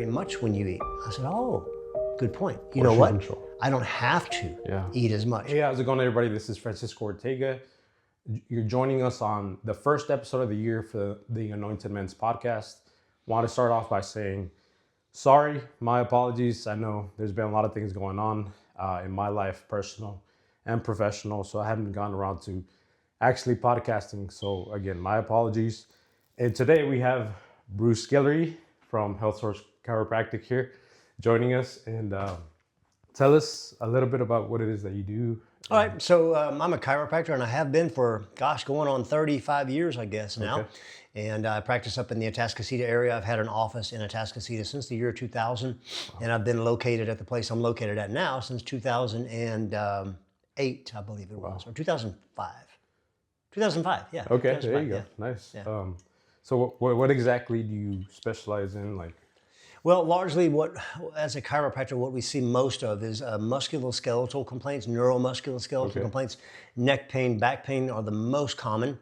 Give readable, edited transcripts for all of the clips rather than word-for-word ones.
very much when you eat. I said, oh, good point. You know what? Control. I don't have to eat as much. Hey, how's it going, everybody? This is Francisco Ortega. You're joining us on the first episode of the year for the Anointed Men's podcast. Want to start off by saying, sorry, my apologies. I know there's been a lot of things going on in my life, personal and professional, so I haven't gotten around to actually podcasting. So again, my apologies. And today we have Bruce Guillory from Healthsource chiropractic here joining us, and tell us a little bit about what it is that you do. All right, so I'm a chiropractor, and I have been for, going on 35 years, I guess, now. Okay. And I practice up in the Atascocita area. I've had an office in Atascocita since the year 2000, and I've been located at the place I'm located at now since 2008, I believe it was, or 2005. 2005, yeah. Okay, there you go. Yeah. Nice. Yeah. So what exactly do you specialize in? Well, largely as a chiropractor, what we see most of is musculoskeletal complaints, neuromusculoskeletal complaints. Neck pain, back pain are the most common.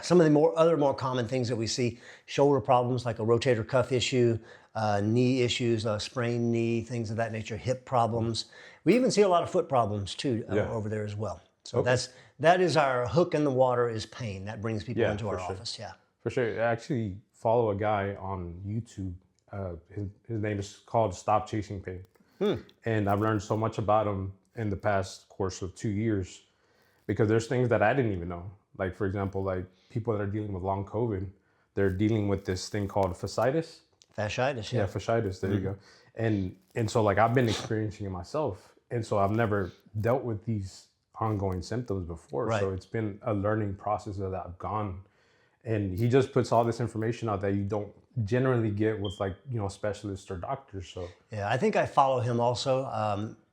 Some of the more common things that we see, shoulder problems like a rotator cuff issue, knee issues, sprained knee, things of that nature, hip problems. We even see a lot of foot problems too over there as well. So that is our hook in the water, is pain. That brings people into our office. Yeah, for sure. I actually follow a guy on YouTube. His name is called Stop Chasing Pain. And I've learned so much about him in the past course of 2 years, because there's things that I didn't even know. Like, for example, like people that are dealing with long COVID, they're dealing with this thing called fasciitis. Fasciitis, yeah. Yeah, fasciitis, there you go. And so like I've been experiencing it myself. And so I've never dealt with these ongoing symptoms before. Right. So it's been a learning process that I've gone. And he just puts all this information out that you don't generally get with specialists or doctors. So yeah, I think I follow him also.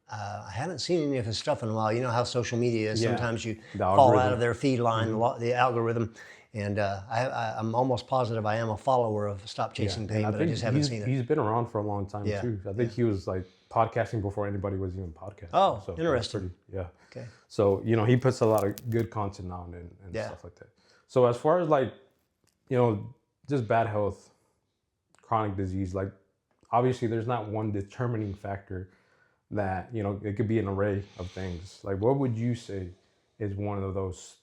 I haven't seen any of his stuff in a while. You know how social media is. Sometimes you fall out of their feed line, the algorithm. And I'm almost positive I am a follower of Stop Chasing Pain, but I just haven't seen it. He's been around for a long time too. I think he was podcasting before anybody was even podcasting. Oh, so interesting. Okay. So, he puts a lot of good content on and stuff like that. So as far as just bad health, chronic disease, obviously there's not one determining factor that, it could be an array of things. What would you say is one of those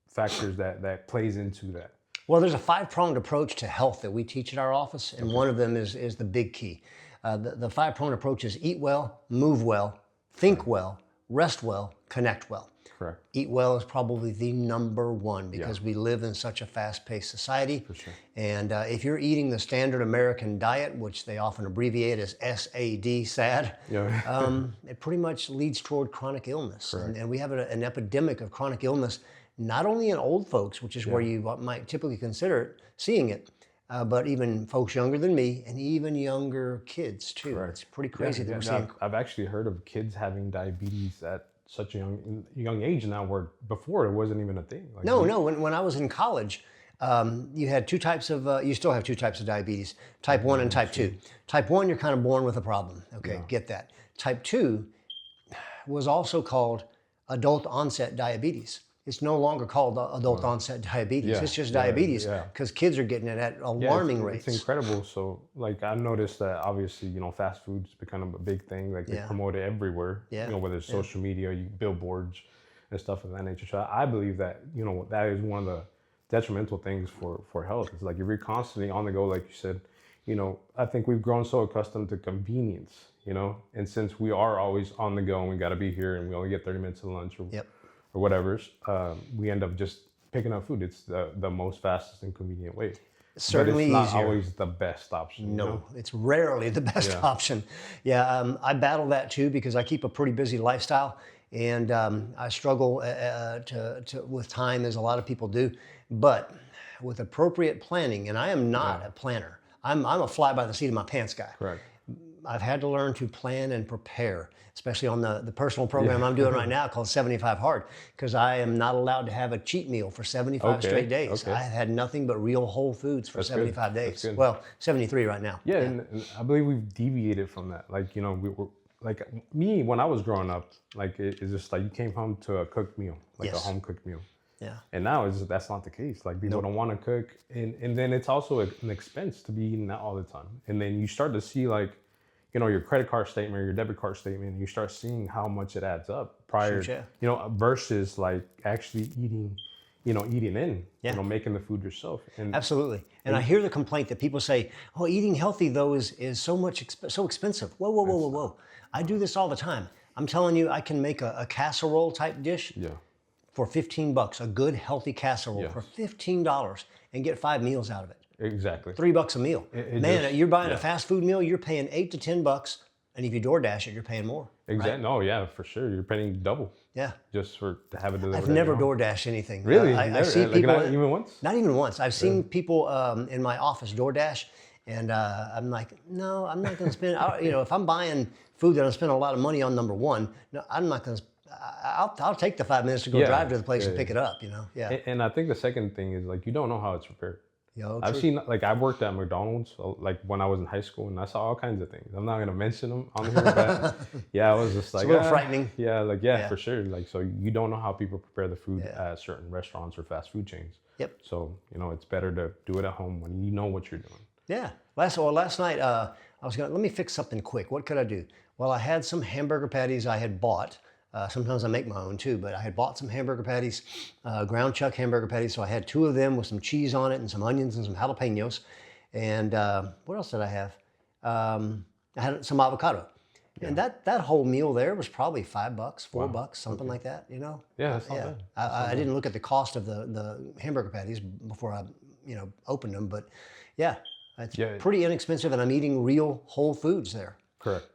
factors that plays into that? Well, there's a 5-pronged approach to health that we teach at our office, and one of them is the big key. The 5-pronged approach is eat well, move well, think well, rest well, connect well. Correct. Eat well is probably the number one, because we live in such a fast-paced society. For sure. And if you're eating the standard American diet, which they often abbreviate as SAD, SAD, it pretty much leads toward chronic illness. And we have an epidemic of chronic illness, not only in old folks, which is where you might typically consider seeing it, but even folks younger than me, and even younger kids too. Correct. It's pretty crazy that we're seeing. I've actually heard of kids having diabetes at such a young age now, where before it wasn't even a thing. No. When I was in college, you had two types of, you still have two types of diabetes, type 1 and type 2. Type 1, you're kind of born with a problem. Okay, get that. Type 2 was also called adult onset diabetes. It's no longer called adult onset diabetes. It's just diabetes, because kids are getting it at alarming rates. It's incredible. So I noticed that obviously, fast food's become a big thing. They promote it everywhere, whether it's social media, billboards and stuff of that nature. So I believe that, that is one of the detrimental things for health. It's if you're constantly on the go, like you said, I think we've grown so accustomed to convenience, and since we are always on the go and we got to be here and we only get 30 minutes of lunch or whatever, we end up just picking up food. It's the most fastest and convenient way. Certainly but it's not easier. Always the best option. No, it's rarely the best option. I battle that too, because I keep a pretty busy lifestyle, and I struggle with time, as a lot of people do. But with appropriate planning, and I am not a planner. I'm a fly by the seat of my pants guy. Correct. I've had to learn to plan and prepare, especially on the personal program I'm doing right now called 75 Hard, because I am not allowed to have a cheat meal for 75 straight days. I had nothing but real whole foods for 75 days. Well, 73 right now. Yeah, and I believe we've deviated from that. We were, me, when I was growing up, it's just you came home to a cooked meal, a home cooked meal. Yeah. And now that's not the case. Like people don't want to cook, and then it's also an expense to be eating that all the time. And then you start to see like, your credit card statement or your debit card statement, and you start seeing how much it adds up prior, Shoot, versus like actually eating, eating in, making the food yourself. And Absolutely. And I hear the complaint that people say, "Oh, eating healthy though is so much so expensive." Whoa, whoa, whoa, whoa, whoa! I do this all the time. I'm telling you, I can make a casserole type dish for $15. A good healthy casserole for $15 and get 5 meals out of it. Exactly. $3 a meal. You're buying a fast food meal, you're paying $8 to $10, and if you DoorDash it, you're paying more. Exactly. Right? No, yeah, for sure. You're paying double. Yeah. Just to have it delivered. I've never DoorDashed anything. Really? I see people. Not even once? Not even once. I've seen people in my office DoorDash, and I'm like, no, I'm not going to spend. If I'm buying food that I'm spending a lot of money on, number one, no, I'm not going to. I'll take the 5 minutes to go drive to the place and pick it up. Yeah. And I think the second thing is like you don't know how it's prepared. I've True. seen, like, I worked at McDonald's, like, when I was in high school, and I saw all kinds of things. I'm not going to mention them on here, but, I was just like... It's a little frightening. Yeah, for sure. Like, so you don't know how people prepare the food at certain restaurants or fast food chains. Yep. So, it's better to do it at home when you know what you're doing. Yeah. Last night, I was let me fix something quick. What could I do? Well, I had some hamburger patties I had bought. Sometimes I make my own too, but I had bought some hamburger patties, ground chuck hamburger patties. So I had 2 of them with some cheese on it and some onions and some jalapenos. And what else did I have? I had some avocado. Yeah. And that whole meal there was probably $5, $4, something like that, Yeah, that's not bad. I didn't look at the cost of the hamburger patties before I, opened them, but it's pretty inexpensive, and I'm eating real whole foods there. Correct.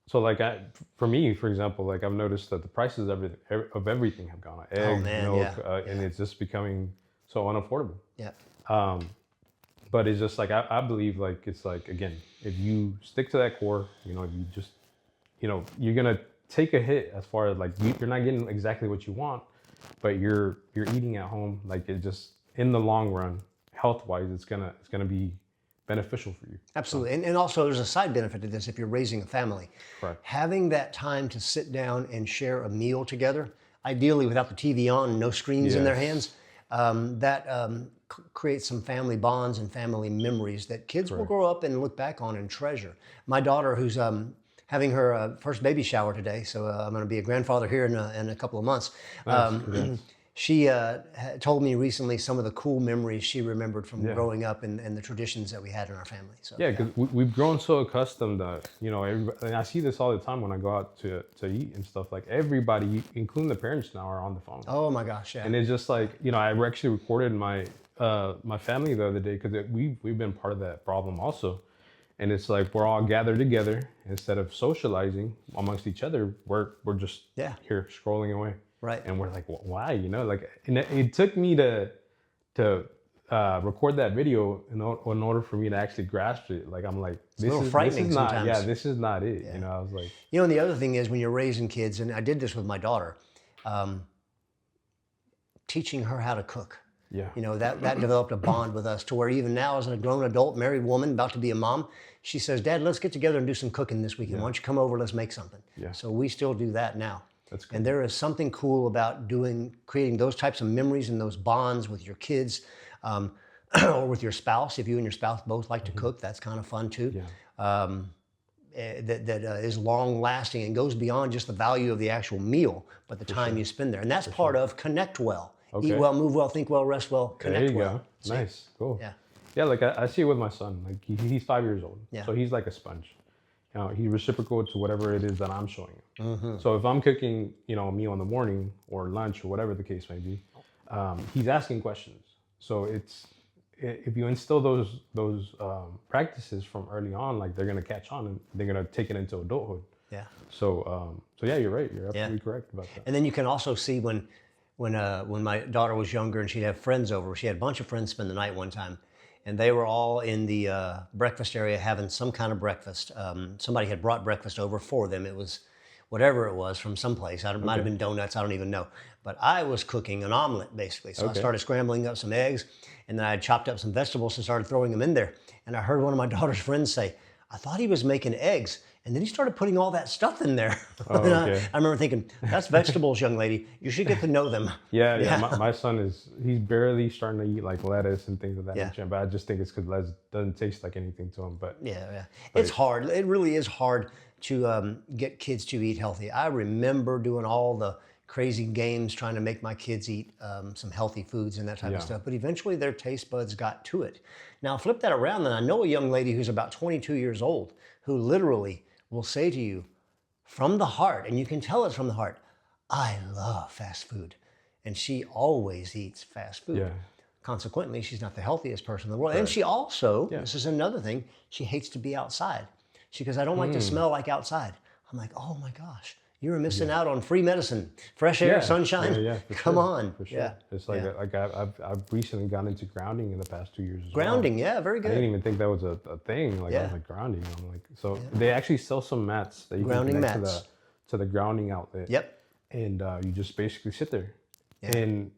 So like for me, for example, like I've noticed that the prices of everything have gone up. Eggs, milk, and it's just becoming so unaffordable. Yeah. But it's just like I believe like it's like, again, if you stick to that core, if you just you're gonna take a hit as far as like you're not getting exactly what you want, but you're eating at home. Like it just in the long run, health wise, it's gonna be beneficial for you. Absolutely. And also there's a side benefit to this if you're raising a family. Right. Having that time to sit down and share a meal together, ideally without the TV on and no screens in their hands, creates some family bonds and family memories that kids will grow up and look back on and treasure. My daughter, who's having her first baby shower today, so I'm going to be a grandfather here in a couple of months. She told me recently some of the cool memories she remembered from growing up and the traditions that we had in our family. So, because we've grown so accustomed that, and I see this all the time when I go out to eat and stuff, like everybody, including the parents now, are on the phone. Oh my gosh, yeah. And it's just like, I actually recorded my family the other day because we've been part of that problem also. And it's like we're all gathered together instead of socializing amongst each other. We're just here scrolling away. Right. And we're like, well, why? And it took me to record that video in order for me to actually grasp it. Like, I'm like, this is not, this is not it. I was like. And the other thing is when you're raising kids, and I did this with my daughter, teaching her how to cook. Yeah. That developed a bond with us to where even now as a grown adult, married woman, about to be a mom, she says, Dad, let's get together and do some cooking this weekend. Why don't you come over, let's make something. Yeah. So we still do that now. That's cool. And there is something cool about creating those types of memories and those bonds with your kids or with your spouse. If you and your spouse both like to cook, that's kind of fun too. Yeah. That is long lasting and goes beyond just the value of the actual meal, but the time you spend there. And that's part of connect well. Okay. Eat well, move well, think well, rest well, connect well. There you go. Nice. Cool. Yeah. Yeah, like I see it with my son. Like he's 5 years old. Yeah. So he's like a sponge. He's reciprocal to whatever it is that I'm showing him. Mm-hmm. So if I'm cooking, a meal in the morning or lunch or whatever the case may be, he's asking questions. So if you instill those practices from early on, like they're gonna catch on and they're gonna take it into adulthood. Yeah. So yeah, you're right. You're absolutely correct about that. And then you can also see when my daughter was younger and she'd have friends over. She had a bunch of friends spend the night one time. And they were all in the breakfast area having some kind of breakfast. Somebody had brought breakfast over for them. It was whatever it was from someplace. It might have been donuts. I don't even know. But I was cooking an omelet, basically. So I started scrambling up some eggs, and then I chopped up some vegetables and started throwing them in there. And I heard one of my daughter's friends say, I thought he was making eggs. And then he started putting all that stuff in there. Oh, And okay. I remember thinking, that's vegetables, young lady. You should get to know them. Yeah. My son he's barely starting to eat like lettuce and things of that nature. But I just think it's because lettuce doesn't taste like anything to him. But yeah. It's hard. It really is hard to get kids to eat healthy. I remember doing all the crazy games trying to make my kids eat some healthy foods and that type of stuff. But eventually their taste buds got to it. Now flip that around, and I know a young lady who's about 22 years old who literally will say to you from the heart, and you can tell it's from the heart, I love fast food. And she always eats fast food. Yeah. Consequently, she's not the healthiest person in the world. Right. And she also, this is another thing, she hates to be outside. She goes, I don't like to smell like outside. I'm like, oh my gosh, you're missing out on free medicine, fresh air, sunshine. Come on. For sure. Yeah. It's like I've recently gotten into grounding in the past 2 years. Grounding, very good. I didn't even think that was a thing. Like I was like grounding. I'm like, so they actually sell some mats that you can connect to the grounding outlet. Yep. And you just basically sit there, and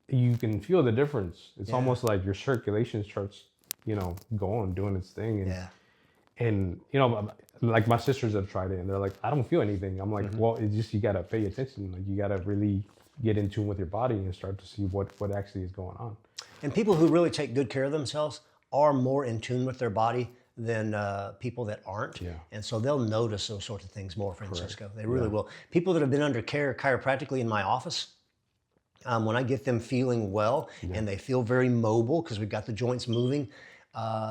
you can feel the difference. It's almost like your circulation starts, going, doing its thing. And like my sisters have tried it, and they're like, I don't feel anything. I'm like, well, it's just, you gotta pay attention. Like you gotta really get in tune with your body and start to see what actually is going on. And people who really take good care of themselves are more in tune with their body than people that aren't. And so they'll notice those sorts of things more, Francisco. They really will. People that have been under care chiropractically in my office, when I get them feeling well and they feel very mobile because we've got the joints moving,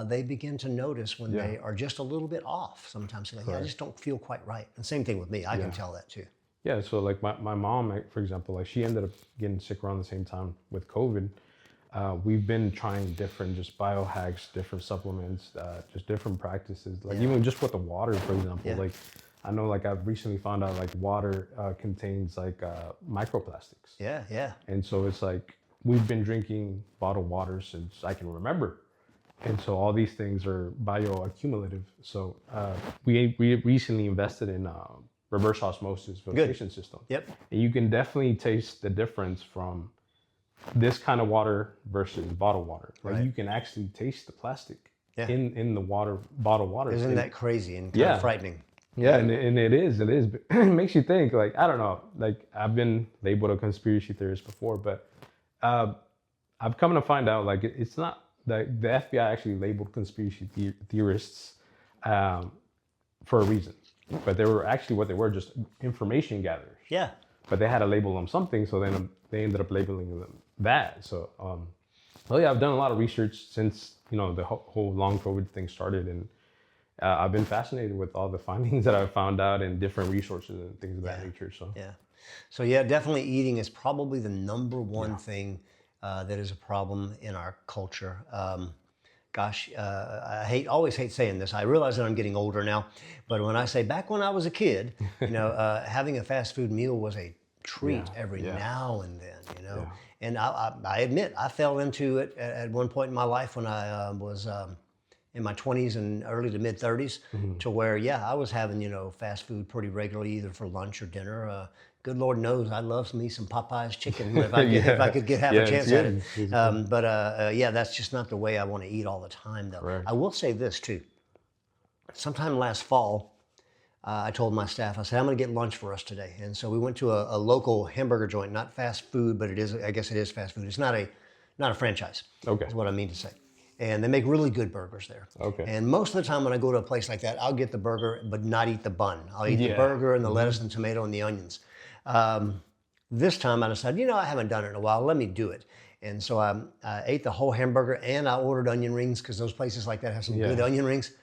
they begin to notice when they are just a little bit off. Sometimes they're like, I just don't feel quite right. And same thing with me. I can tell that too. Yeah, so like my mom, for example, like she ended up getting sick around the same time with COVID. We've been trying different just biohacks, different supplements, just different practices. Like even just with the water, for example, like I know like I've recently found out like water contains like microplastics. Yeah. And so it's like we've been drinking bottled water since I can remember. And so all these things are bioaccumulative. So we recently invested in reverse osmosis filtration system. Yep. And you can definitely taste the difference from this kind of water versus bottled water. Like you can actually taste the plastic in the water, bottled water. Isn't that crazy and kind of frightening? Yeah, and it is. But it makes you think, like, I don't know, like I've been labeled a conspiracy theorist before, but I've come to find out like it's not. The FBI actually labeled conspiracy theorists for a reason, but they were actually what they were, just information gatherers. Yeah. But they had to label them something, so then they ended up labeling them that. So, I've done a lot of research since the whole long COVID thing started, and I've been fascinated with all the findings that I've found out and different resources and things of that nature. So definitely eating is probably the number one thing that is a problem in our culture. I always hate saying this. I realize that I'm getting older now, but when I say back when I was a kid, having a fast food meal was a treat every now and then, And I admit I fell into it at one point in my life when I was in my 20s and early to mid 30s, to where I was having fast food pretty regularly, either for lunch or dinner. Good Lord knows I love me some Popeye's chicken if I could get half a chance at it. That's just not the way I want to eat all the time, though. Right. I will say this too. Sometime last fall, I told my staff, I said, I'm going to get lunch for us today. And so we went to a local hamburger joint, not fast food, but I guess it is fast food. It's not a franchise. Okay. Is what I mean to say. And they make really good burgers there. Okay. And most of the time when I go to a place like that, I'll get the burger, but not eat the bun. I'll eat the burger and the lettuce and tomato and the onions. This time I decided, I haven't done it in a while. Let me do it. And so I ate the whole hamburger and I ordered onion rings because those places like that have some good onion rings.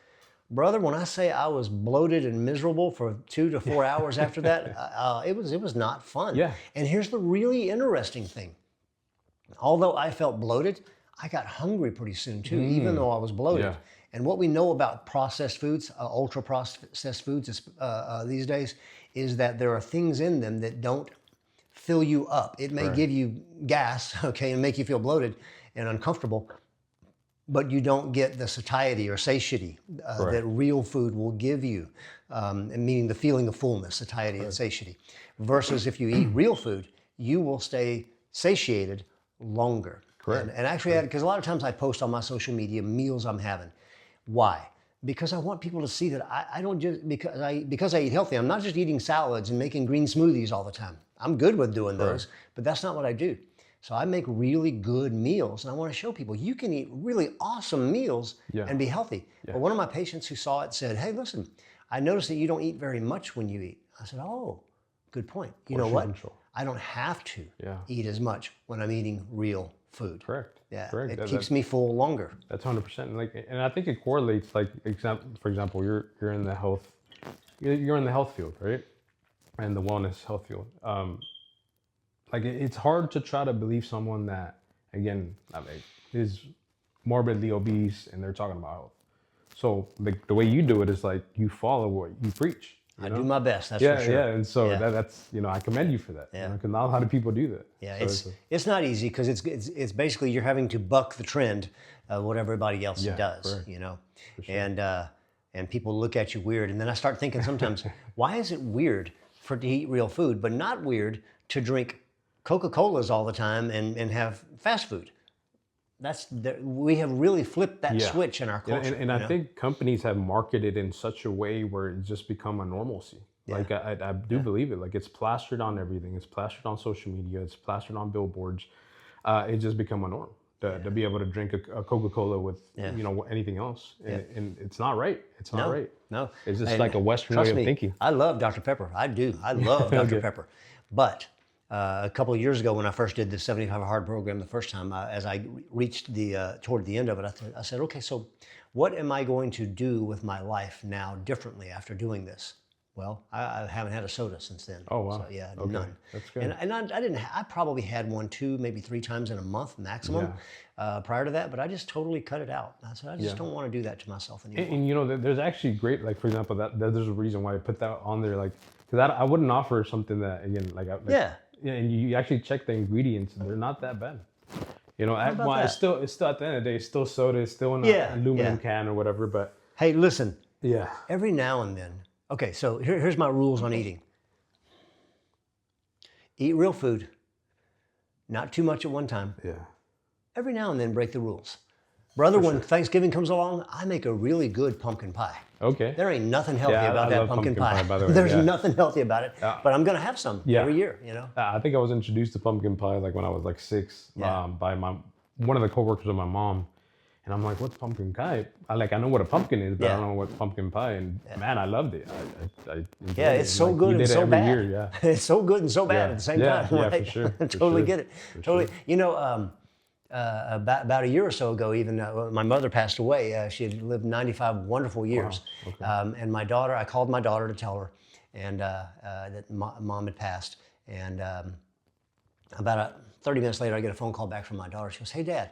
Brother, when I say I was bloated and miserable for 2 to 4 hours after that, it was not fun. Yeah. And here's the really interesting thing. Although I felt bloated, I got hungry pretty soon too, even though I was bloated. Yeah. And what we know about processed foods, ultra processed foods these days, is that there are things in them that don't fill you up. It may give you gas, and make you feel bloated and uncomfortable, but you don't get the satiety or satiety that real food will give you, meaning the feeling of fullness, satiety and satiety. Versus if you eat real food, you will stay satiated longer. Correct. And actually, because a lot of times I post on my social media meals I'm having. Why? Because I want people to see that I don't just, because I eat healthy, I'm not just eating salads and making green smoothies all the time. I'm good with doing those, but that's not what I do. So I make really good meals, and I want to show people you can eat really awesome meals and be healthy. But one of my patients who saw it said, hey, listen, I noticed that you don't eat very much when you eat. I said, oh, good point. You know what? I don't have to eat as much when I'm eating real food. Correct. Yeah, correct. It keeps me full longer. That's 100%. Like, and I think it correlates. Like, for example, you're in the health, you're in the health field, right? And the wellness health field. Like, it's hard to try to believe someone that, again, is morbidly obese and they're talking about health. So the way you do it is like you follow what you preach. I do my best, that's for sure. Yeah, and so that's, I commend you for that. Yeah. Because not a lot of people do that. Yeah, so it's not easy because it's basically you're having to buck the trend of what everybody else does, correct. For sure. And people look at you weird. And then I start thinking sometimes, why is it weird to eat real food, but not weird to drink Coca-Colas all the time and have fast food? We have really flipped that switch in our culture. And I think companies have marketed in such a way where it's just become a normalcy. Like I do believe it. Like it's plastered on everything. It's plastered on social media. It's plastered on billboards. It's just become a norm to be able to drink a Coca-Cola with anything else. And it's not right. It's not right. No, it's just like a Western way of thinking. I love Dr. Pepper. I do. I love Dr. Pepper. But a couple of years ago, when I first did the 75 Hard program the first time, as I reached toward the end of it, I said, okay, so what am I going to do with my life now differently after doing this? Well, I haven't had a soda since then. Oh, wow. So, yeah, okay. none. That's good. And I probably had 1, 2, maybe 3 times in a month maximum prior to that, but I just totally cut it out. I said, I just don't want to do that to myself anymore. And there's actually great, like, for example, there's a reason why I put that on there, like, because I wouldn't offer something that, again, and you actually check the ingredients, and they're not that bad. It's still at the end of the day, it's still soda, it's still in an aluminum can or whatever, but. Hey, listen. Yeah. Every now and then, okay, so here's my rules on eating. Eat real food, not too much at one time. Yeah. Every now and then break the rules. Brother, when Thanksgiving comes along, I make a really good pumpkin pie. Okay. There ain't nothing healthy about that pumpkin pie. By the way. There's nothing healthy about it, but I'm gonna have some every year, I think I was introduced to pumpkin pie like when I was like 6 by one of the coworkers of my mom. And I'm like, what's pumpkin pie? I know what a pumpkin is, but I don't know what pumpkin pie. And man, I loved it. I it's so good and so bad. Year, It's so good and so bad at the same time. Yeah, right? for sure. Totally get it. Totally. About a year or so ago, even my mother passed away. She had lived 95 wonderful years. Wow. Okay. And my daughter, I called my daughter to tell her, and that mom had passed. And about 30 minutes later, I get a phone call back from my daughter. She goes, "Hey, Dad."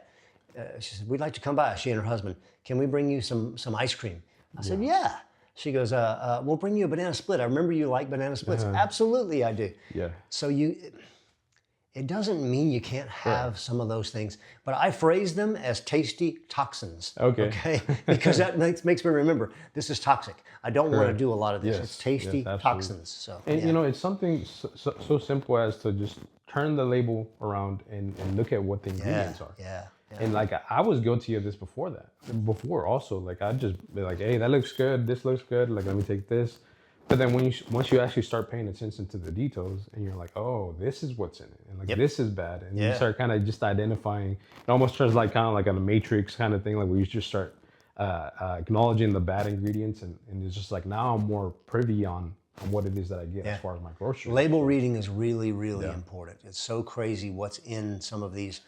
She said, "We'd like to come by." She and her husband. "Can we bring you some ice cream?" I said, "Yeah." She goes, "We'll bring you a banana split. I remember you like banana splits." Absolutely, I do. Yeah. So it doesn't mean you can't have some of those things, but I phrase them as tasty toxins. Okay. Because that makes me remember this is toxic. I don't want to do a lot of this. It's tasty toxins. So, and it's something so simple as to just turn the label around and look at what the ingredients are. Yeah. And like I was guilty of this before also, like I'd just be like, hey, that looks good, this looks good, like let me take this. But then once you actually start paying attention to the details and you're like, oh, this is what's in it, and like this is bad, and you start kind of just identifying, it almost turns like kind of like a matrix kind of thing, like where you just start acknowledging the bad ingredients, and it's just like now I'm more privy on what it is that I get as far as my groceries. Label reading is really, really important. It's so crazy what's in some of these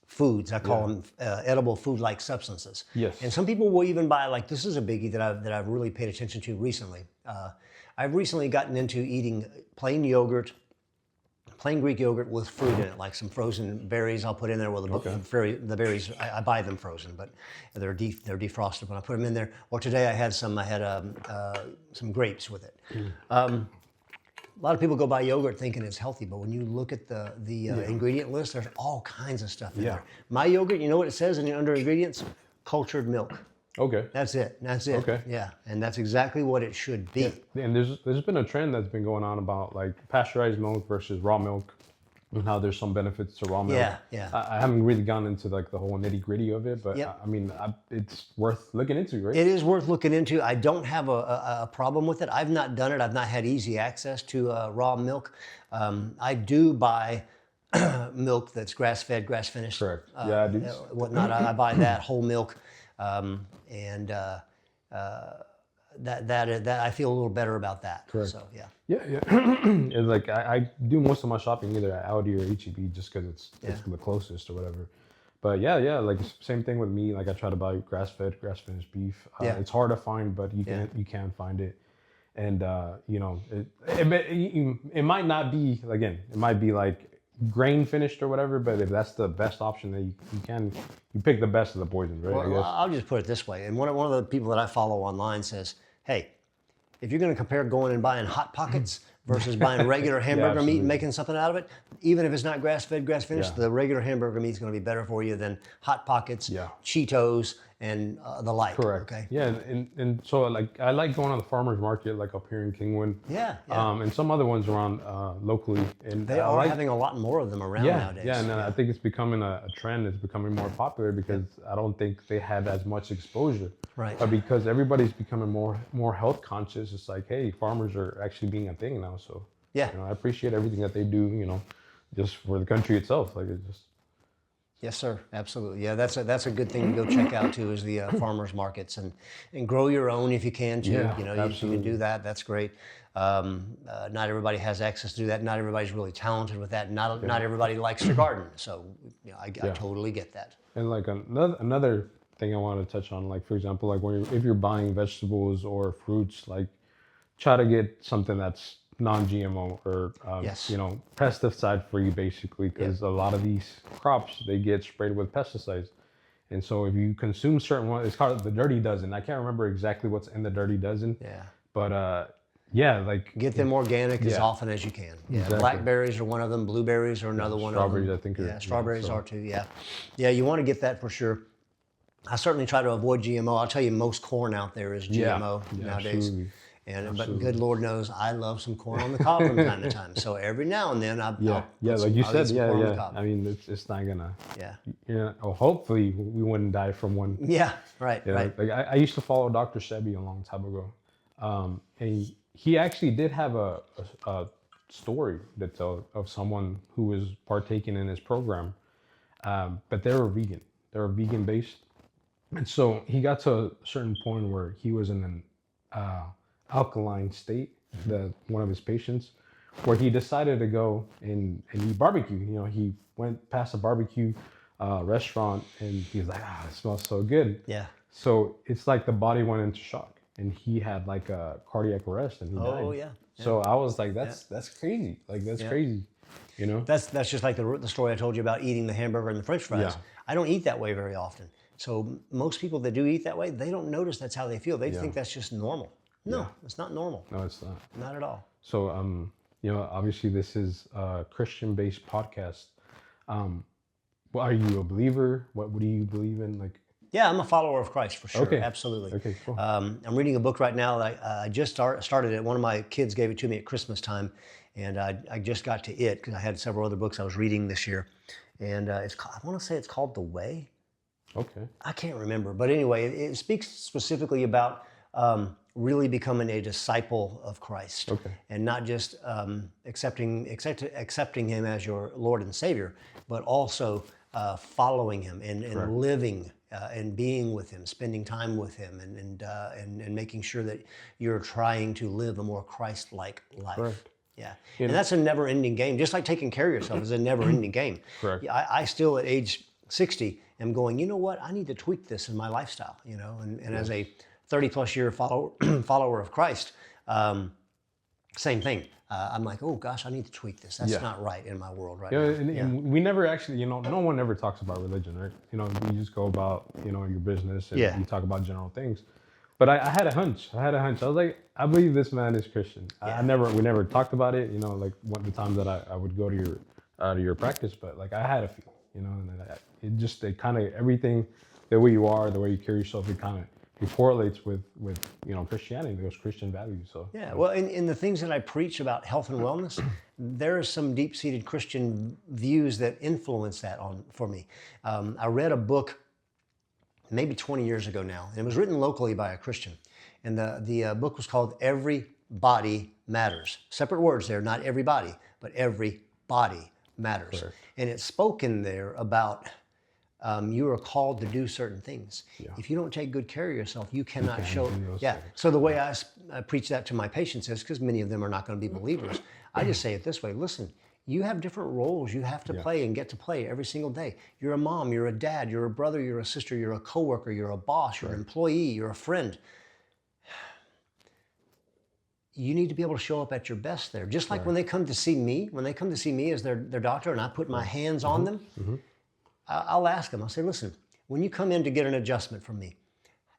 foods. I call them edible food-like substances. Yes. And some people will even buy, like, this is a biggie that I've really paid attention to recently. I've recently gotten into eating plain Greek yogurt with fruit in it, like some frozen berries. I'll put in there with the berries. I buy them frozen, but they're defrosted when I put them in there. Or today I had some grapes with it. A lot of people go buy yogurt thinking it's healthy, but when you look at the ingredient list, there's all kinds of stuff in there. My yogurt, you know what it says under ingredients? Cultured milk. Okay. That's it. Okay. Yeah, and that's exactly what it should be. Yeah. And there's been a trend that's been going on about like pasteurized milk versus raw milk and how there's some benefits to raw milk. Yeah. I haven't really gone into like the whole nitty gritty of it, but Yep. I mean, it's worth looking into, right? It is worth looking into. I don't have a problem with it. I've not done it. I've not had easy access to raw milk. I do buy milk that's grass-fed, grass-finished. Correct. Yeah, I do. Whatnot. I buy that whole milk, and that I feel a little better about that. Correct. So yeah. Yeah. It's like I do most of my shopping either at Audi or HEB just because it's the closest or whatever. But yeah, like same thing with me. Like I try to buy grass-fed, grass-finished beef. It's hard to find, but you can find it. And you know, it might not be, again, it might be like grain finished or whatever, but if that's the best option that you pick the best of the poisons, right? Well, I'll just put it this way. And one of the people that I follow online says, hey, if you're going to compare going and buying Hot Pockets versus buying regular hamburger meat and making something out of it, even if it's not grass-fed, grass-finished, the regular hamburger meat is going to be better for you than Hot Pockets, Cheetos, and the like. Correct. Okay. Yeah, and so like I like going on the farmers market like up here in Kingwood. Yeah. And some other ones around locally. And they are having a lot more of them around nowadays. Yeah, and I think it's becoming a trend. It's becoming more popular because I don't think they had as much exposure. Right. But because everybody's becoming more health conscious, it's like, hey, farmers are actually being a thing now. So yeah, I appreciate everything that they do. Just for the country itself. Like it just. Yes, sir. Absolutely. Yeah, that's a good thing to go check out too, is the farmers markets and grow your own if you can too. Yeah, you can do that. That's great. Not everybody has access to do that. Not everybody's really talented with that. Not everybody likes to garden. So I totally get that. And like another thing I want to touch on, like for example, like if you're buying vegetables or fruits, like try to get something that's non-GMO or pesticide free, basically, because a lot of these crops, they get sprayed with pesticides. And so if you consume certain ones, it's called the dirty dozen. I can't remember exactly what's in the dirty dozen. Yeah. But like get them organic as often as you can. Yeah. Exactly. Blackberries are one of them. Blueberries are another one of them. Strawberries, I think. Strawberries are too. Yeah. Yeah. You want to get that for sure. I certainly try to avoid GMO. I'll tell you, most corn out there is GMO nowadays. Absolutely. But good Lord knows I love some corn on the cob from time to time. So every now and then like you said, I mean, it's not gonna. Hopefully we wouldn't die from one. Yeah, right. Like I used to follow Dr. Sebi a long time ago, and he actually did have a story to tell of someone who was partaking in his program, but they were vegan. They were vegan based, and so he got to a certain point where he was in an alkaline state, one of his patients, where he decided to go and eat barbecue. He went past a barbecue restaurant and he's like, it smells so good. Yeah. So it's like the body went into shock and he had like a cardiac arrest and he died. Oh yeah. So I was like, that's crazy. Like that's crazy. That's just like the story I told you about eating the hamburger and the French fries. Yeah. I don't eat that way very often. So most people that do eat that way, they don't notice that's how they feel. They think that's just normal. No, it's not normal. No, it's not. Not at all. So, obviously this is a Christian-based podcast. Are you a believer? What do you believe in? Like, yeah, I'm a follower of Christ for sure. Okay. Absolutely. Okay, cool. I'm reading a book right now that I just started it. One of my kids gave it to me at Christmas time, and I just got to it because I had several other books I was reading this year. And I want to say it's called The Way. Okay. I can't remember, but anyway, it speaks specifically about really becoming a disciple of Christ, and not just accepting Him as your Lord and Savior, but also following Him and living and being with Him, spending time with Him, and making sure that you're trying to live a more Christ-like life. Correct. Yeah, and that's a never-ending game. Just like taking care of yourself is a never-ending game. Correct. I still at age 60 am going, you know what? I need to tweak this in my lifestyle. And as a 30-plus year follower of Christ, same thing. I'm like, oh gosh, I need to tweak this. That's not right in my world right now. And we never actually, no one ever talks about religion, right? You just go about, your business and you talk about general things. But I had a hunch. I was like, I believe this man is Christian. We never talked about it, like the time that I would go to your practice, but like I had a feel, and it kind of everything, the way you are, the way you carry yourself, it kind of correlates with Christianity, those Christian values. So Yeah, well, in the things that I preach about health and wellness, there are some deep-seated Christian views that influence that for me. I read a book maybe 20 years ago now, and it was written locally by a Christian. And the book was called Every Body Matters. Separate words there, not everybody, but every body matters. Correct. And it's spoken there about you are called to do certain things. Yeah. If you don't take good care of yourself, you cannot show. Yeah. Things. So the way I preach that to my patients is, because many of them are not going to be believers, I just say it this way: listen, you have different roles you have to play and get to play every single day. You're a mom, you're a dad, you're a brother, you're a sister, you're a coworker, you're a boss, you're an employee, you're a friend. You need to be able to show up at your best there. Just like when they come to see me, as their doctor, and I put my hands on them, I'll ask them, I'll say, listen, when you come in to get an adjustment from me,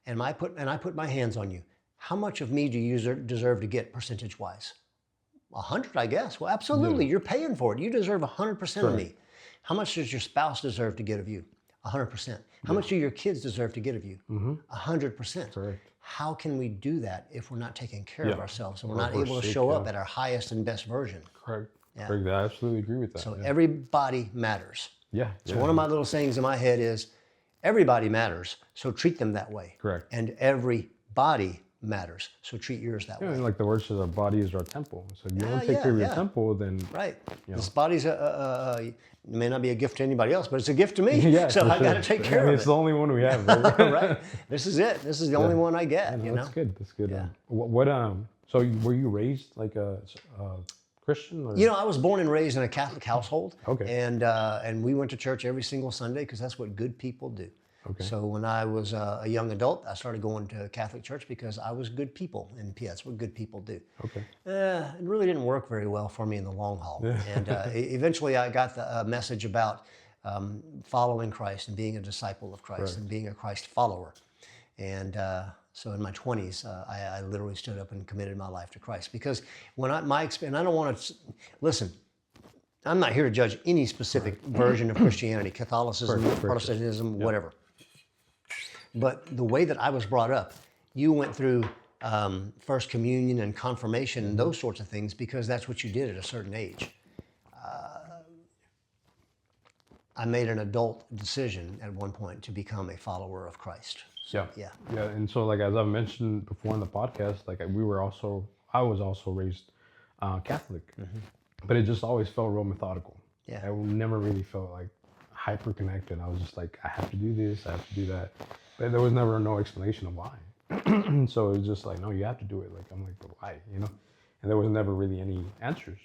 and I put my hands on you, how much of me do you deserve to get percentage-wise? 100, I guess. Well, absolutely. You're paying for it. You deserve 100% of me. How much does your spouse deserve to get of you? 100%. How much do your kids deserve to get of you? 100%. Correct. How can we do that if we're not taking care of ourselves and we're not able to show up at our highest and best version? Correct. Yeah. Correct. I absolutely agree with that. So everybody matters. Yeah. So one of my little sayings in my head is, everybody matters, so treat them that way. Correct. And every body matters, so treat yours that way. And like the word says, our body is our temple. So if you don't take care of your temple, then This body's it may not be a gift to anybody else, but it's a gift to me. So I got to take care of it. It's the only one we have, right? Right. This is it. This is the only one I get. That's good. That's good. Yeah. So were you raised like a Christian? Or? You know, I was born and raised in a Catholic household. Okay. And we went to church every single Sunday because that's what good people do. Okay. So when I was a young adult, I started going to Catholic church because I was good people, and that's what good people do. Okay. It really didn't work very well for me in the long haul. And eventually I got the message about following Christ and being a disciple of Christ and being a Christ follower. And so in my 20s, I literally stood up and committed my life to Christ. Because when my experience, and I don't want to, listen, I'm not here to judge any specific version of Christianity, Catholicism, Protestantism, whatever. But the way that I was brought up, you went through First Communion and confirmation and those sorts of things because that's what you did at a certain age. I made an adult decision at one point to become a follower of Christ. So, yeah. And so, like as I mentioned before in the podcast, like I was also raised Catholic, but it just always felt real methodical. Yeah. I never really felt like hyper connected. I was just like, I have to do this, I have to do that. But there was never no explanation of why. So it was just like, no, you have to do it. Like, I'm like, but why, And there was never really any answers.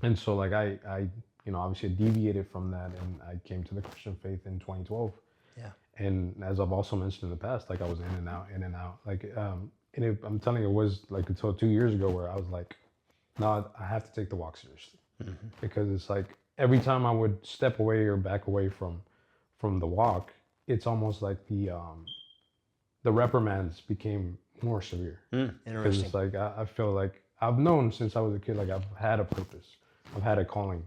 And so like I obviously deviated from that, and I came to the Christian faith in 2012. Yeah. And as I've also mentioned in the past, like I was in and out. Like, I'm telling you, it was like until 2 years ago where I was like, no, I have to take the walk seriously. Because it's like every time I would step away or back away from the walk, it's almost like the reprimands became more severe. Interesting. Because it's like I feel like I've known since I was a kid, like I've had a purpose, I've had a calling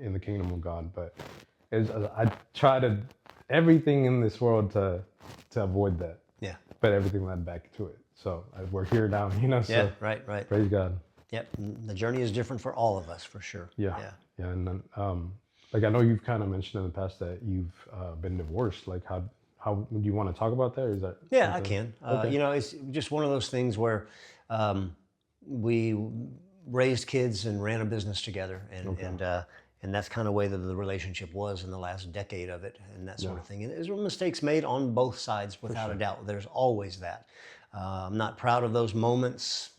in the kingdom of God, but I try to everything in this world to avoid that. Yeah. But everything led back to it. So we're here now, So yeah, right. Praise God. Yep. The journey is different for all of us, for sure. Yeah. And then, like I know you've kind of mentioned in the past that you've been divorced. Like how do you want to talk about that? Or is that? Yeah, I can. Okay. It's just one of those things where we raised kids and ran a business together, and that's kind of the way that the relationship was in the last decade of it, and that sort of thing. And there's mistakes made on both sides, without a doubt. There's always that. I'm not proud of those moments.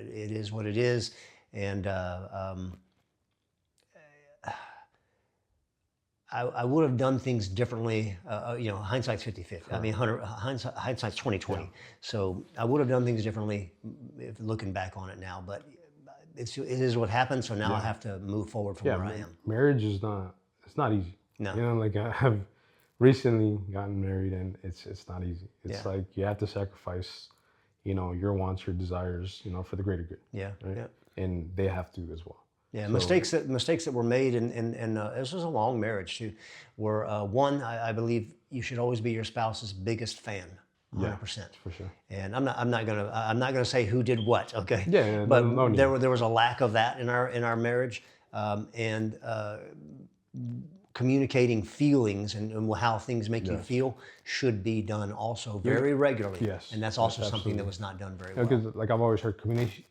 It is what it is, and I would have done things differently. Hindsight's 50-50. I mean, hindsight's 20/20. So I would have done things differently if looking back on it now. But it is what happened. So now I have to move forward from where I am. Marriage is not easy. No. Like I have recently gotten married, and it's not easy. It's like you have to sacrifice, your wants, your desires, for the greater good. Yeah. Right? Yeah. And they have to as well. Yeah, so, mistakes that were made, and this was a long marriage too, were one, I believe you should always be your spouse's biggest fan. 100%. For sure. And I'm not gonna say who did what, okay? Yeah, but no need. there was a lack of that in our marriage, and communicating feelings and how things make you feel should be done also very regularly. Yes. And that's also something that was not done very well. Because like I've always heard,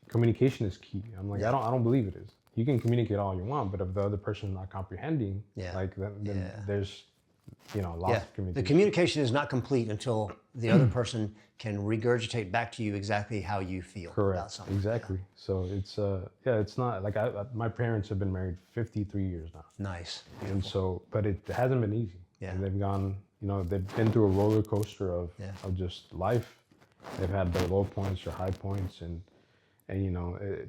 communication is key. I'm like, I don't believe it is. You can communicate all you want, but if the other person is not comprehending, like then there's lots of communication. The communication is not complete until the other person can regurgitate back to you exactly how you feel about something. Exactly. So it's it's not like my parents have been married 53 years now. Nice. Beautiful. And so, but it hasn't been easy. Yeah. And they've gone, they've been through a roller coaster of just life. They've had their low points or high points, and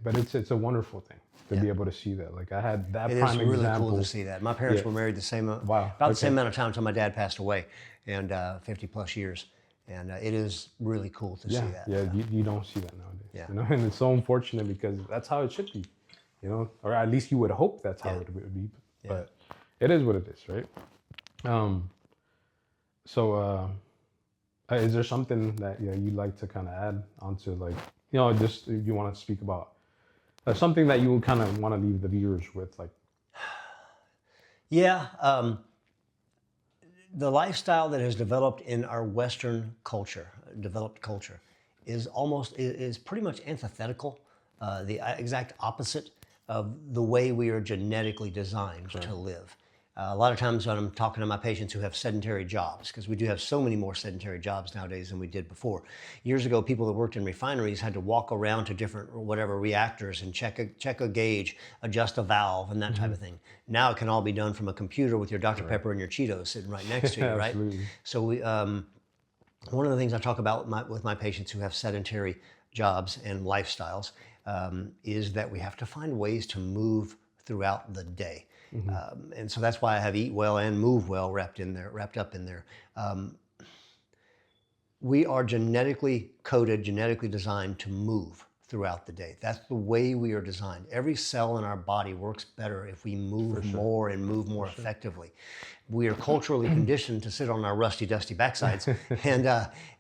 but it's a wonderful thing to be able to see that. Like I had that prime example. It is really cool to see that. My parents were married the same the same amount of time until my dad passed away, and 50 plus years. And it is really cool to see that. Yeah, you don't see that nowadays. Yeah. And it's so unfortunate because that's how it should be, or at least you would hope that's how it would be. But it is what it is, right? Is there something that you'd like to kind of add onto, like, just if you want to speak about something that you would kind of want to leave the viewers with, like? Yeah. The lifestyle that has developed in our Western culture, developed culture, is pretty much antithetical, the exact opposite of the way we are genetically designed to live. A lot of times when I'm talking to my patients who have sedentary jobs, because we do have so many more sedentary jobs nowadays than we did before. Years ago, people that worked in refineries had to walk around to different reactors and check a gauge, adjust a valve, and that type of thing. Now it can all be done from a computer with your Dr. Pepper and your Cheetos sitting right next to you, right? Absolutely. So one of the things I talk about with my patients who have sedentary jobs and lifestyles is that we have to find ways to move throughout the day. And so that's why I have Eat Well and Move Well wrapped up in there. We are genetically coded, genetically designed to move throughout the day. That's the way we are designed. Every cell in our body works better if we move more and move more effectively. We are culturally conditioned to sit on our rusty, dusty backsides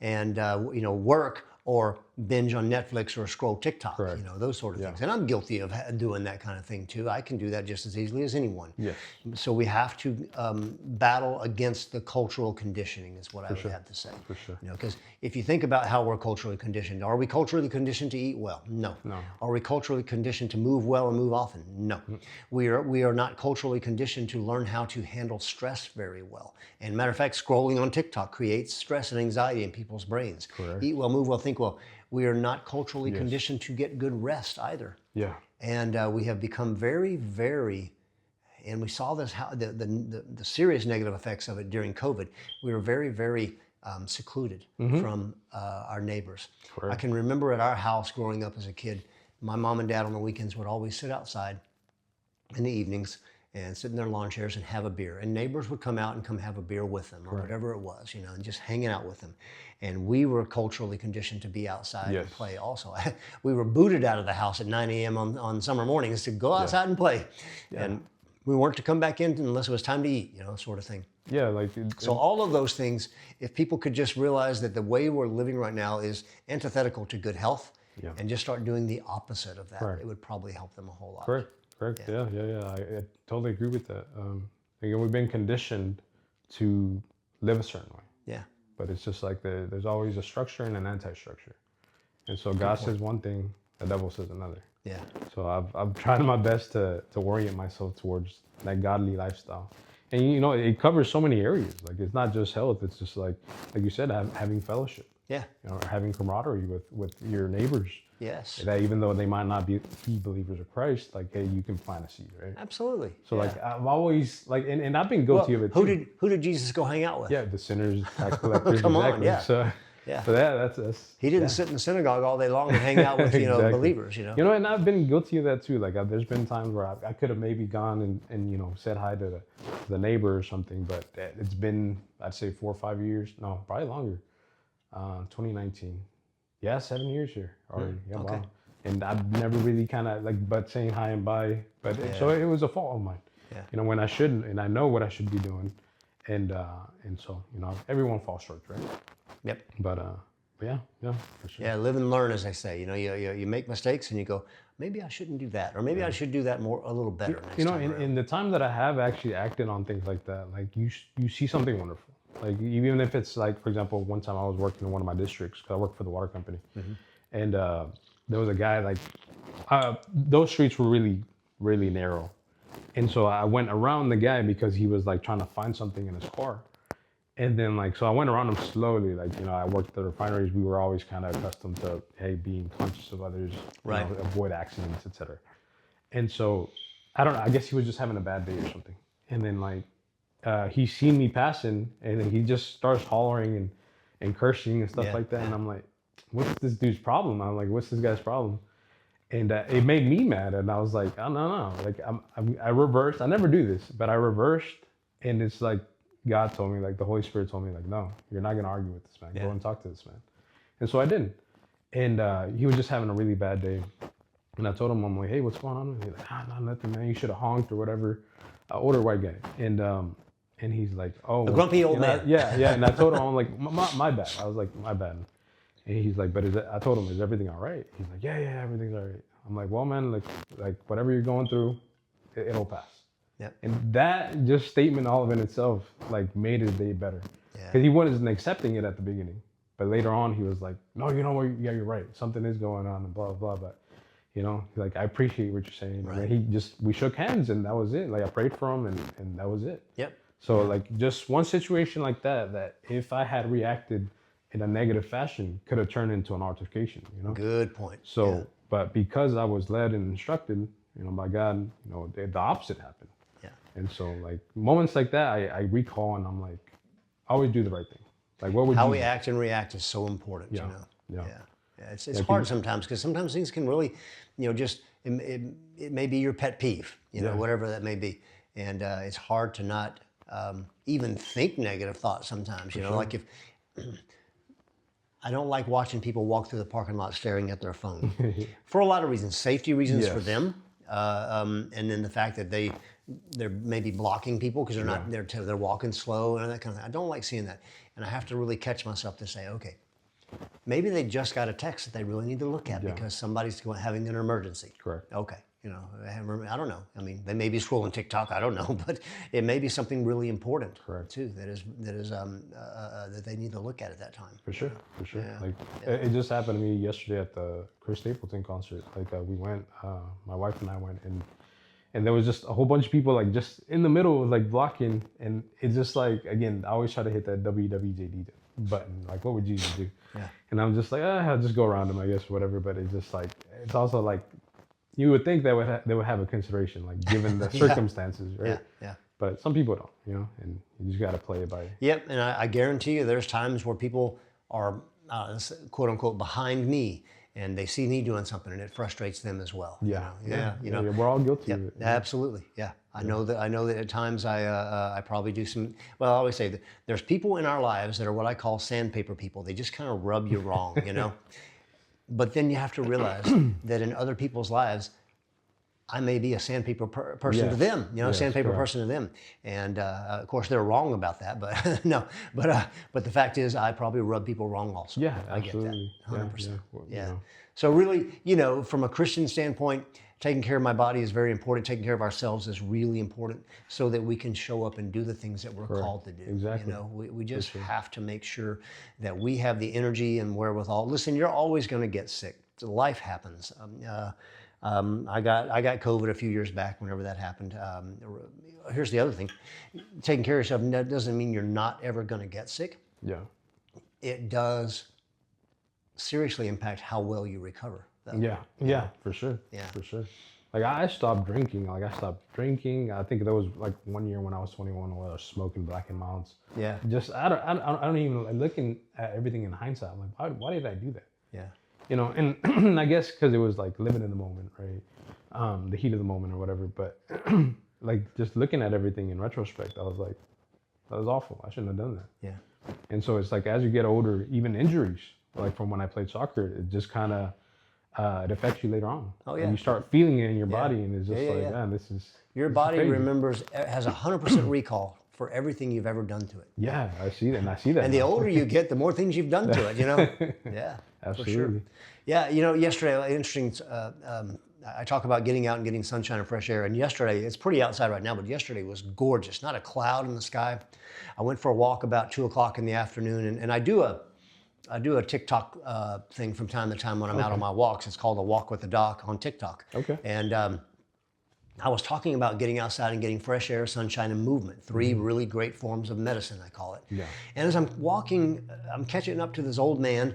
and work or binge on Netflix or scroll TikTok, those sort of things. And I'm guilty of doing that kind of thing too. I can do that just as easily as anyone. Yes. So we have to battle against the cultural conditioning is what I would have to say. For sure. Because if you think about how we're culturally conditioned, are we culturally conditioned to eat well? No. Are we culturally conditioned to move well and move often? No. We are not culturally conditioned to learn how to handle stress very well. And matter of fact, scrolling on TikTok creates stress and anxiety in people's brains. Correct. Eat well, move well, think well. We are not culturally conditioned to get good rest either. Yeah. And we have become very, very, and we saw this, how the serious negative effects of it during COVID. We were very, very secluded from our neighbors. Correct. I can remember at our house growing up as a kid, my mom and dad on the weekends would always sit outside in the evenings and sit in their lawn chairs and have a beer. And neighbors would come out and come have a beer with them or whatever it was, and just hanging out with them. And we were culturally conditioned to be outside and play also. We were booted out of the house at 9 a.m. on summer mornings to go outside and play. And we weren't to come back in unless it was time to eat, sort of thing. Yeah, so all of those things, if people could just realize that the way we're living right now is antithetical to good health and just start doing the opposite of that, it would probably help them a whole lot. Correct. Yeah. I totally agree with that. Again, we've been conditioned to live a certain way. Yeah. But it's just like there's always a structure and an anti-structure. And so God says one thing, the devil says another. Yeah. So I've tried my best to orient myself towards that godly lifestyle. And it covers so many areas. Like it's not just health. It's just like you said, having fellowship. Yeah. Having camaraderie with your neighbors. Yes. That even though they might not be believers of Christ, like, hey, you can plant a seed, right? Absolutely. So like I've always and I've been guilty of it too. Who did Jesus go hang out with? Yeah, the sinners, tax collectors. Come on, yeah. So that's he didn't sit in the synagogue all day long and hang out with believers, and I've been guilty of that too. Like there's been times where I could have maybe gone and said hi to the neighbor or something, but it's been, I'd say 4 or 5 years, no, probably longer. 2019. Yeah, 7 years here already. Yeah, okay. Wow. And I've never really kind of but saying hi and bye. But so it was a fault of mine. Yeah. When I shouldn't, and I know what I should be doing. And so, everyone falls short, right? Yep. But Yeah, for sure. Yeah, live and learn, as they say. You know, you make mistakes and you go, maybe I shouldn't do that, or maybe I should do that a little better next time around. In the time that I have actually acted on things like that, like you see something wonderful. Like even if it's like, for example, one time I was working in one of my districts because I work for the water company, and there was a guy like those streets were really narrow, and so I went around the guy because he was like trying to find something in his car. And then like, so I went around him slowly, like, you know, I worked at the refineries. We were always kind of accustomed to, hey, being conscious of others, Right. you know, avoid accidents, etc. And so, I don't know, I guess he was just having a bad day or something. And then like, he seen me passing and then he just starts hollering and cursing and stuff like that. And I'm like, what's this dude's problem? I'm like, what's this guy's problem? And it made me mad. And I was like, oh, no. Like I reversed. I never do this, but I reversed. And it's like, God told me, like the Holy Spirit told me, like, no, you're not going to argue with this man. Go and talk to this man. And so I didn't. And he was just having a really bad day. And I told him, I'm like, hey, what's going on? He's like, no, nothing, man. You should have honked or whatever. Older white guy. And he's like, oh. A grumpy old man. Yeah. And I told him, I'm like, my bad. I was like, my bad. And he's like, but I told him, is everything all right? He's like, yeah, everything's all right. I'm like, well, man, like whatever you're going through, it'll pass. Yep. And that just statement all of in itself like made his day better. Because he wasn't accepting it at the beginning. But later on he was like, no, you know what, yeah, you're right. Something is going on and blah, blah, blah. But you know, like, I appreciate what you're saying. Right. And we shook hands and that was it. Like I prayed for him and that was it. Yep. So like just one situation like that if I had reacted in a negative fashion could have turned into an altercation, you know? Good point. So, but because I was led and instructed, you know, by God, you know, the opposite happened. And so, like, moments like that, I recall and I'm like, I always do the right thing. Like, what would How you we do? act and react is so important, you know? Yeah. It's hard sometimes because sometimes things can really, you know, just, it may be your pet peeve, you know, whatever that may be. And it's hard to not even think negative thoughts sometimes, you know, like if, I don't like watching people walk through the parking lot staring at their phone for a lot of reasons, safety reasons for them. And then the fact that they're maybe blocking people because they're not they're walking slow and that kind of thing. I don't like seeing that, and I have to really catch myself to say, okay, maybe they just got a text that they really need to look at because somebody's having an emergency. Correct. Okay, you know, I don't know. I mean, they may be scrolling TikTok. I don't know, but it may be something really important too that they need to look at that time. For sure. Like it just happened to me yesterday at the Chris Stapleton concert. Like we went, my wife and I went, and there was just a whole bunch of people like just in the middle, like blocking, and it's just like, again, I always try to hit that WWJD button. Like, what would you do? Yeah. And I'm just like, I'll just go around them, I guess, whatever. But it's just like, it's also like, you would think that they would have a consideration, like given the circumstances, right? Yeah. But some people don't, you know, and you just got to play it by ear. Yep, and I guarantee you there's times where people are, quote unquote, behind me, and they see me doing something and it frustrates them as well. You know? We're all guilty of it. Absolutely, yeah. I know that at times I probably do some, well, I always say that there's people in our lives that are what I call sandpaper people. They just kind of rub you wrong, you know? But then you have to realize that in other people's lives, I may be a sandpaper person to them, you know, sandpaper person to them. And of course they're wrong about that, but no, but the fact is I probably rub people wrong also. Yeah, absolutely. I get that, 100%. Yeah. You know. So really, you know, from a Christian standpoint, taking care of my body is very important. Taking care of ourselves is really important so that we can show up and do the things that we're called to do. Exactly. You know, we just have to make sure that we have the energy and wherewithal. Listen, you're always going to get sick. Life happens. I got COVID a few years back whenever that happened. Here's the other thing. Taking care of yourself doesn't mean you're not ever going to get sick. Yeah. It does seriously impact how well you recover. Yeah, for sure. Yeah. For sure. Like I stopped drinking. I think there was like 1 year when I was 21 where I was smoking Black & Milds. Yeah. Just, I don't even, like, looking at everything in hindsight, I'm like, why did I do that? Yeah. You know, and I guess because it was like living in the moment, right? The heat of the moment or whatever. But like just looking at everything in retrospect, I was like, that was awful. I shouldn't have done that. Yeah. And so it's like as you get older, even injuries, like from when I played soccer, it just kind of, it affects you later on. Oh yeah. And you start feeling it in your body, and it's just man, this is. Your body remembers, has 100% recall for everything you've ever done to it. Yeah, I see that. And I see that. And the older you get, the more things you've done to it, you know? Yeah, Absolutely. for sure. Yeah, you know, yesterday, interesting, I talk about getting out and getting sunshine and fresh air. And yesterday, it's pretty outside right now, but yesterday was gorgeous. Not a cloud in the sky. I went for a walk about 2 o'clock in the afternoon, and I do a TikTok thing from time to time when I'm out on my walks. It's called A Walk with the Doc on TikTok. Okay. And I was talking about getting outside and getting fresh air, sunshine, and movement. 3 really great forms of medicine, I call it. Yeah. And as I'm walking, I'm catching up to this old man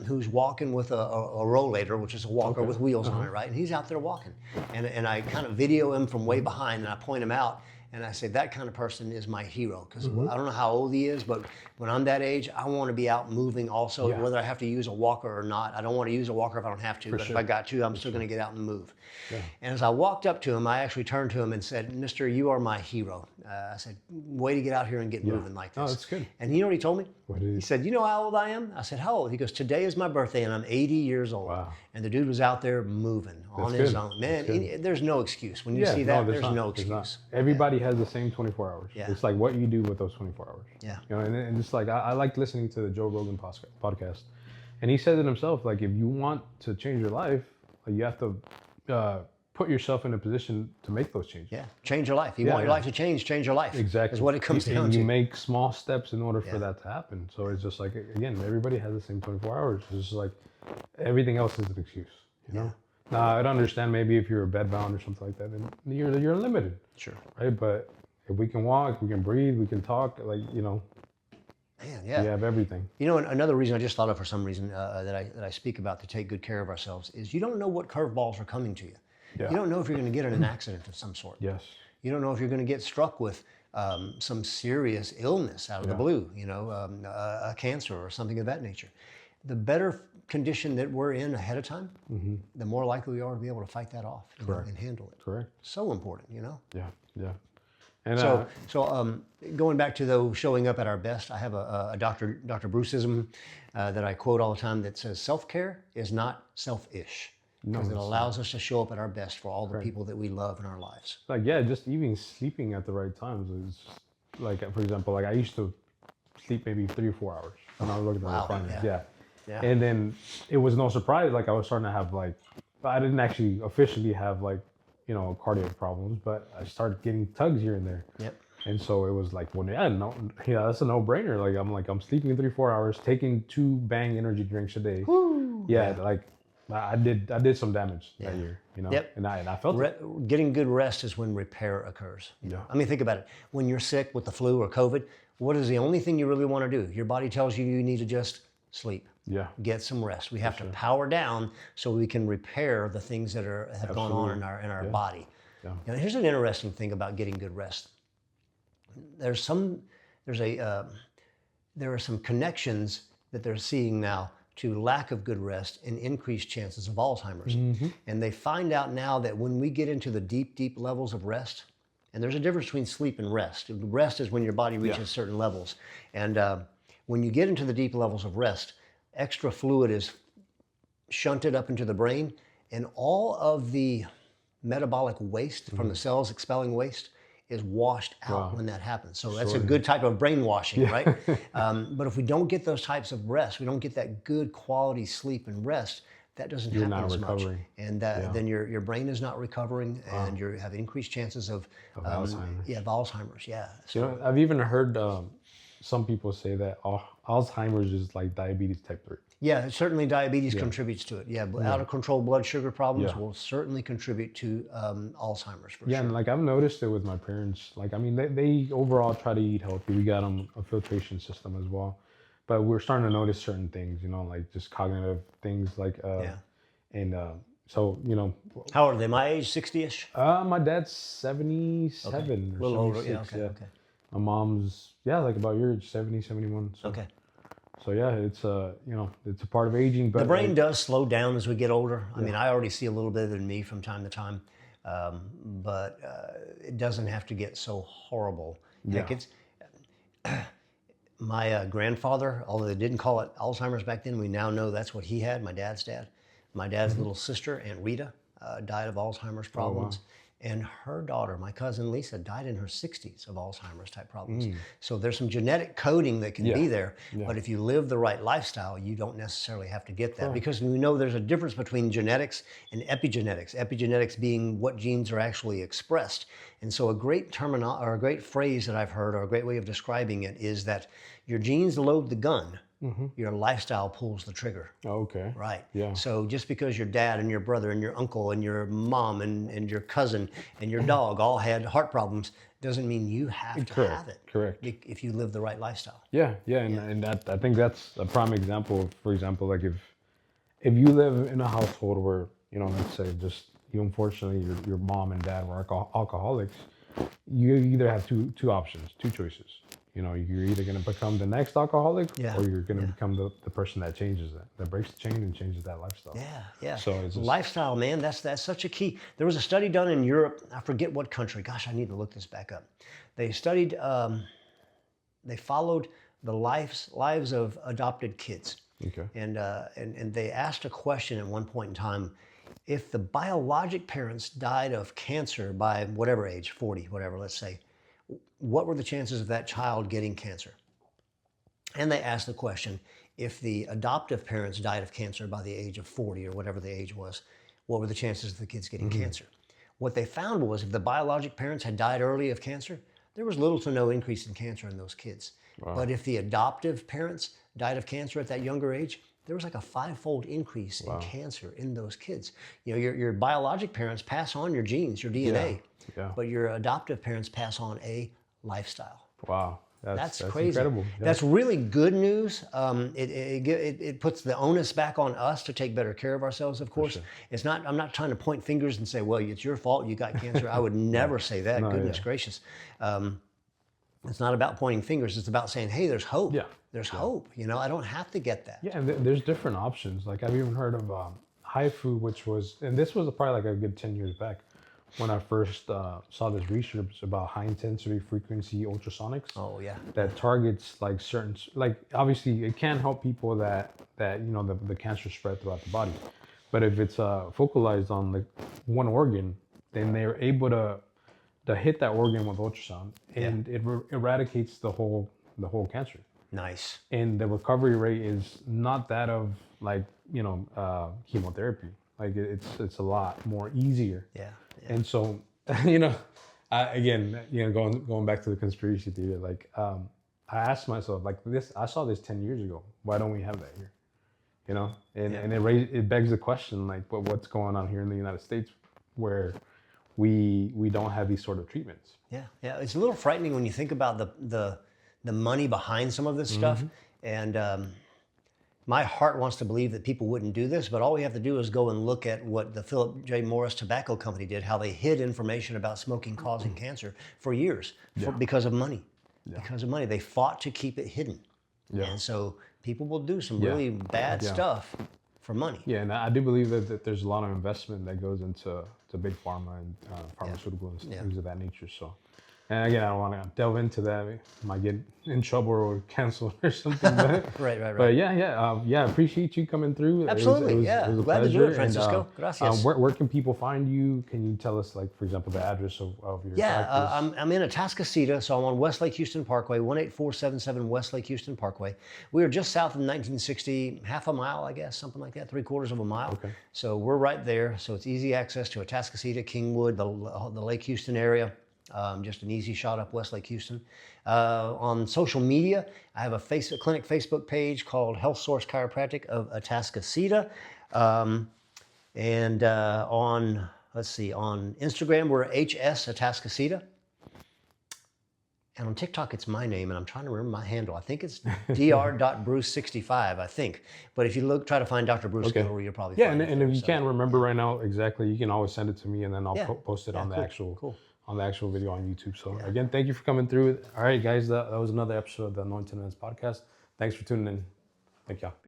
who's walking with a rollator, which is a walker with wheels on it, right? And he's out there walking. And I kind of video him from way behind, and I point him out. And I say, that kind of person is my hero, because I don't know how old he is, but when I'm that age, I want to be out moving also, whether I have to use a walker or not. I don't want to use a walker if I don't have to, but if I got to, I'm still going to get out and move. Yeah. And as I walked up to him, I actually turned to him and said, Mister, you are my hero. I said, way to get out here and get moving like this. Oh, that's good. And you know what he told me? What did He said, you know how old I am? I said, how old? He goes, today is my birthday and I'm 80 years old. Wow. And the dude was out there moving on his own. Man, there's no excuse. When you see that, there's no excuse. Everybody has the same 24 hours. Yeah. It's like what you do with those 24 hours. Yeah. You know, and it's like, I like listening to the Joe Rogan podcast. And he says it himself, like, if you want to change your life, like, you have to put yourself in a position to make those changes. Yeah, change your life. You want your life to change your life. Exactly. Is what it comes down to. You make small steps in order for that to happen. So it's just like, again, everybody has the same 24 hours. It's just like, everything else is an excuse, you know? Now, I'd understand maybe if you're bedbound or something like that, then you're limited. Sure. Right? But if we can walk, we can breathe, we can talk, like, you know, man, yeah. we have everything. You know, another reason I just thought of for some reason that I speak about to take good care of ourselves is you don't know what curveballs are coming to you. Yeah. You don't know if you're going to get in an accident of some sort. Yes. You don't know if you're going to get struck with some serious illness out of the blue, you know, a cancer or something of that nature. The better condition that we're in ahead of time, the more likely we are to be able to fight that off and handle it. Correct. So important, you know? Yeah, yeah. And so going back to though showing up at our best, I have a Dr. Bruceism that I quote all the time that says, self-care is not selfish. Because it allows us to show up at our best for all the people that we love in our lives. Like, yeah, just even sleeping at the right times is, like, for example, like I used to sleep maybe 3 or 4 hours when I was looking at the finance. Yeah. And then it was no surprise, like I was starting to have, like, I didn't actually officially have, like, you know, cardiac problems, but I started getting tugs here and there. Yep. And so it was like, well, that's a no-brainer. Like I'm sleeping 3 or 4 hours, taking 2 Bang energy drinks a day. Woo! Yeah, like I did some damage that year, you know. Yep. And I felt it. Getting good rest is when repair occurs. You know? I mean, think about it. When you're sick with the flu or COVID, what is the only thing you really want to do? Your body tells you you need to just sleep. Yeah. Get some rest. We have to power down so we can repair the things that have gone on in our body. Yeah. You know, here's an interesting thing about getting good rest. There are some connections that they're seeing now to lack of good rest and increased chances of Alzheimer's. And they find out now that when we get into the deep, deep levels of rest, and there's a difference between sleep and rest. Rest is when your body reaches certain levels. And when you get into the deep levels of rest, extra fluid is shunted up into the brain, and all of the metabolic waste from the cells expelling waste is washed out when that happens. So that's a good type of brainwashing, right? But if we don't get those types of rest, we don't get that good quality sleep and rest, that doesn't happen as much. And then your brain is not recovering, and you have increased chances of Alzheimer's. Yeah, of Alzheimer's, yeah. So, you know, I've even heard some people say that Alzheimer's is like diabetes type 3. Yeah, certainly diabetes contributes to it. Yeah, out of control blood sugar problems will certainly contribute to Alzheimer's for sure. Yeah, and like I've noticed it with my parents. Like, I mean, they overall try to eat healthy. We got them a filtration system as well. But we're starting to notice certain things, you know, like just cognitive things like, and so, you know. How old are they? My age, 60-ish? My dad's 77 or a little older, okay. My mom's, like about your age, 70, 71. So. Okay. So yeah, it's you know, it's a part of aging. But the brain does slow down as we get older. I mean, I already see a little bit of it in me from time to time, but it doesn't have to get so horrible. Heck, it's my grandfather, although they didn't call it Alzheimer's back then, we now know that's what he had. My dad's dad, my dad's little sister, Aunt Rita, died of Alzheimer's problems. And her daughter, my cousin Lisa, died in her 60s of Alzheimer's type problems. So there's some genetic coding that can be there, but if you live the right lifestyle, you don't necessarily have to get that, because we know there's a difference between genetics and epigenetics. Epigenetics being what genes are actually expressed. And so a great a great phrase that I've heard, or a great way of describing it, is that your genes load the gun, your lifestyle pulls the trigger. Okay. Right. Yeah. So just because your dad and your brother and your uncle and your mom and your cousin and your dog all had heart problems doesn't mean you have to have it. Correct. If you live the right lifestyle. Yeah. And that, I think that's a prime example. For example, like if you live in a household where, let's say just you, unfortunately, your mom and dad were alcoholics, you either have two options, two choices. You're either going to become the next alcoholic, or you're going to become the person that changes that breaks the chain and changes that lifestyle. Yeah. So it's just, lifestyle, man, that's such a key. There was a study done in Europe. I forget what country. Gosh, I need to look this back up. They studied, they followed the lives of adopted kids. Okay. And they asked a question at one point in time: if the biologic parents died of cancer by whatever age, 40, whatever, let's say, what were the chances of that child getting cancer? And they asked the question, if the adoptive parents died of cancer by the age of 40 or whatever the age was, what were the chances of the kids getting cancer? What they found was, if the biologic parents had died early of cancer, there was little to no increase in cancer in those kids. Wow. But if the adoptive parents died of cancer at that younger age, there was like a 5-fold increase in cancer in those kids. Your biologic parents pass on your genes, your DNA, but your adoptive parents pass on a lifestyle. Wow. That's crazy. Incredible. Yeah. That's really good news. It puts the onus back on us to take better care of ourselves, of course. Sure. I'm not trying to point fingers and say, well, it's your fault you got cancer. I would never say that. Goodness gracious. It's not about pointing fingers. It's about saying, hey, there's hope. Yeah. There's hope. I don't have to get that. Yeah, and there's different options. Like, I've even heard of HIFU, which was, and this was probably like a good 10 years back, when I first saw this research about high intensity frequency ultrasonics. Oh yeah. That targets like certain, like obviously it can help people that the cancer spread throughout the body, but if it's focalized on like one organ, then they're able to hit that organ with ultrasound, and it eradicates the whole cancer. Nice. And the recovery rate is not that of like chemotherapy. Like it's a lot more easier. Yeah. And so, going back to the conspiracy theory, like, I asked myself, like, I saw this 10 years ago. Why don't we have that here? And it begs the question, like, what's going on here in the United States where we don't have these sort of treatments? Yeah. It's a little frightening when you think about the money behind some of this stuff. And my heart wants to believe that people wouldn't do this, but all we have to do is go and look at what the Philip J. Morris Tobacco Company did, how they hid information about smoking causing cancer for years because of money. Because of money. They fought to keep it hidden. And so people will do some really bad stuff for money. Yeah, and I do believe that there's a lot of investment that goes into big pharma and pharmaceuticals and things of that nature. So, and again, I don't want to delve into that. I might get in trouble or canceled or something. But, right. But I appreciate you coming through. Absolutely, it was glad to do it, Francisco. Gracias. Where can people find you? Can you tell us, like, for example, the address of your practice? I'm in Atascocita, so I'm on West Lake Houston Parkway, 18477 West Lake Houston Parkway. We are just south of 1960, half a mile, I guess, something like that, 3/4 of a mile. Okay. So we're right there. So it's easy access to Atascocita, Kingwood, the Lake Houston area. Just an easy shot up West Lake Houston. On social media, I have a clinic Facebook page called Healthsource Chiropractic of Atascocita. And on Instagram, we're HSAtascocita. And on TikTok, it's my name, and I'm trying to remember my handle. I think it's dr.bruce65, I think. But if you try to find Dr. Bruce Guillory, you'll probably find it. And if you can't remember right now exactly, you can always send it to me, and then I'll post it on the actual video on YouTube. So again, thank you for coming through. All right, guys, that was another episode of the Anointed Men's Podcast. Thanks for tuning in. Thank y'all.